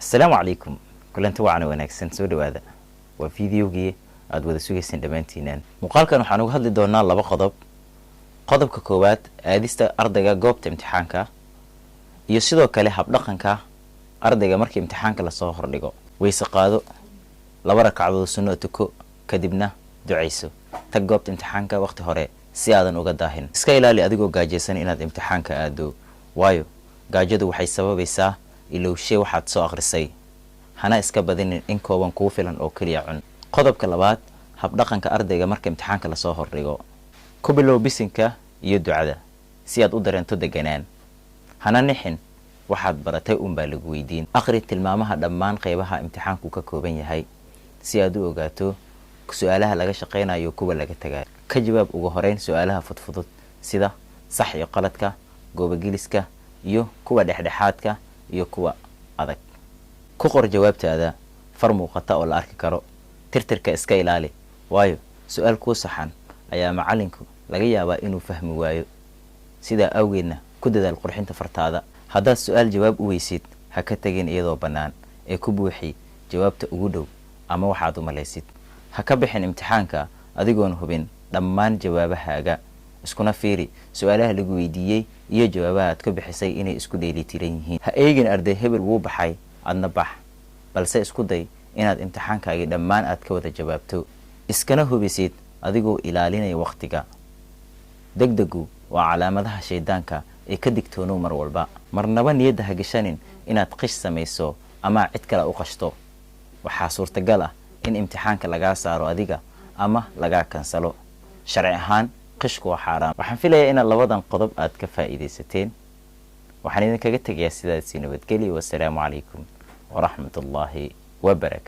السلام عليكم كلنت وعنا wanaagsan soo dhawaada waa fiidiyoogii aad wada sugayseen dhamaantiinaan muuqaalkan waxaan uga hadli doonaa laba qodob qodobka koowaad aadista ardayga goobta imtixaanka iyo sidoo kale hab dhaqanka ardayga markii imtixaanka la soo hordhigo wayse qaado laba rakacadood sunno tuko kadibna duceyso tag goobta imtixaanka waqti hore si aadan uga daahin iska ilaali adigoo gaajeysan inaad imtixaanka aado waayo gaajadu waxay sababaysaa ilowshe waxaad soo akhrisay hana iska badinin in kooban kugu filan oo kaliya cun qodobka labaad hab dhaqanka ardayga marka imtixaanka la soo hordhigo ku bilow bisinka iyo ducada si aad u dareento deganaan hana nixin waxaad baratay baa lagu weydiin akhri tilmaamaha dhammaan qaybaha imtixaanku ka kooban yahay si aad u ogaato su'aalaha laga shaqeynayo kuwa laga tagay ka jawaab ugu horeyn su'aalaha fudfudud sida sax iyo qaladka goobagiliska iyo kuwa dhexdhexaadka iyo kuwa adag ku qor jawaabtaada far muuqata oo la arki karo tirtirka iska ilaali waayo su'aal ku saxan ayaa macallinku laga yaabaa inuu fahmi waayo sida awgeedna ku dadaal qurxinta fartaada haddaad su'aal jawaab u weysid ha ka tagin iyadoo bannaan ee ku buuxi jawaabta ugu dhow ama waxaad u malaysid ha ka bixin imtixaanka adigoon hubin dhammaan jawaabahaaga iskuna fiiri su'aalaha lagu weydiiyay iyo jawaabaha aad ka bixisay inay isku dheelitiran yihiin ha eegin arday hebel wuu baxay adna bax balse isku day inaad imtixaankaaga dhammaan aad ka wada jawaabto iskana hubisid adigoo ilaalinaya waqtiga degdegu waa calaamadaha shaydaanka ee ka digtoonow mar walba marnaba niyadda ha gashanin inaad qish samayso ama cid kale u qashto waxaa suurtagal ah in imtixaanka lagaa saaro adiga ama lagaa kansalo sharci ahaan qishku waa xaaraan waxaan filayaa inaad labadan qodob aad ka faa'iidaysateen waxaan idinkaga tegayaa sidaas nabadgelyo wassalaamu calaykum waraxmatullaahi wabarakatuh